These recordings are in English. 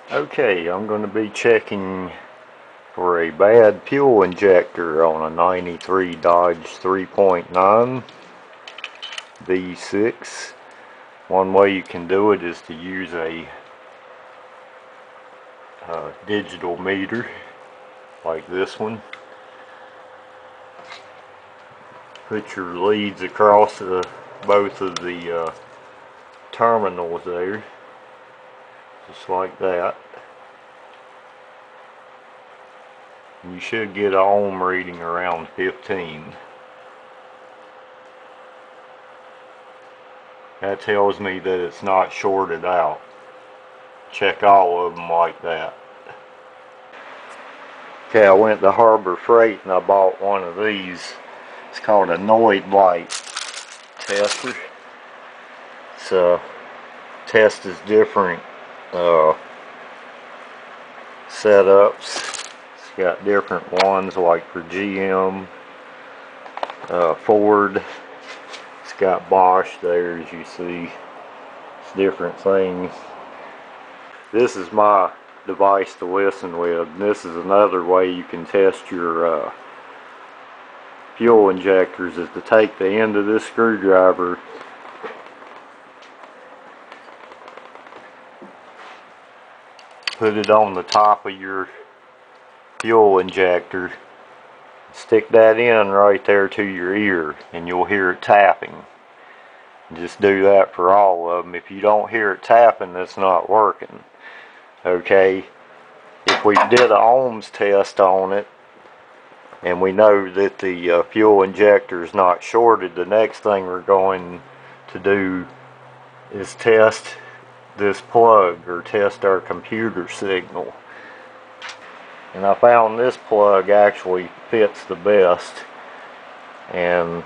Okay, I'm going to be checking for a bad fuel injector on a 93 Dodge 3.9 V6. One way you can do it is to use a digital meter like this one. Put your leads across both of the terminals there, just like that. You should get an ohm reading around 15. That tells me that it's not shorted out. Check all of them like that. Okay, I went to Harbor Freight and I bought one of these. It's called a Noid light tester. It's tests different setups. It's got different ones like for GM, Ford. It's got Bosch there, as you see. It's different things. This is my device to listen with. And this is another way you can test your fuel injectors, is to take the end of this screwdriver put it on the top of your fuel injector, stick that in right there to your ear, and you'll hear it tapping. Just do that for all of them. If you don't hear it tapping, that's not working. Okay, if we did an ohms test on it and we know that the fuel injector is not shorted, the next thing we're going to do is test this plug, or test our computer signal. And I found this plug actually fits the best, and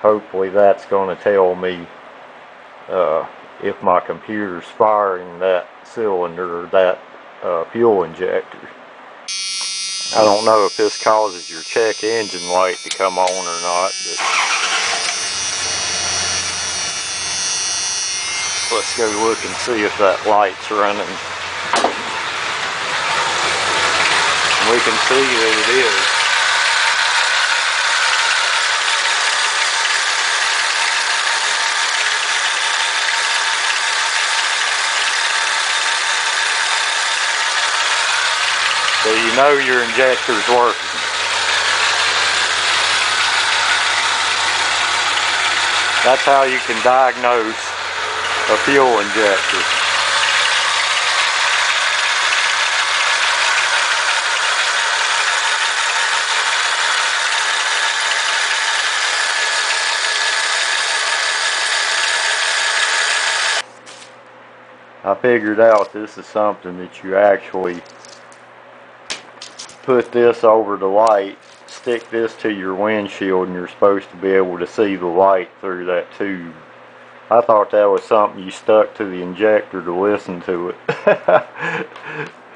hopefully that's going to tell me if my computer's firing that cylinder, or that fuel injector. I don't know if this causes your check engine light to come on or not, but let's go look and see if that light's running. And we can see that it is. So you know your injector's working. That's how you can diagnose a fuel injector. I figured out this is something that you actually put this over the light, stick this to your windshield, and you're supposed to be able to see the light through that tube. I thought that was something you stuck to the injector to listen to it.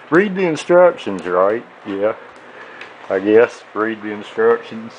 Read the instructions, right? Yeah, I guess. Read the instructions.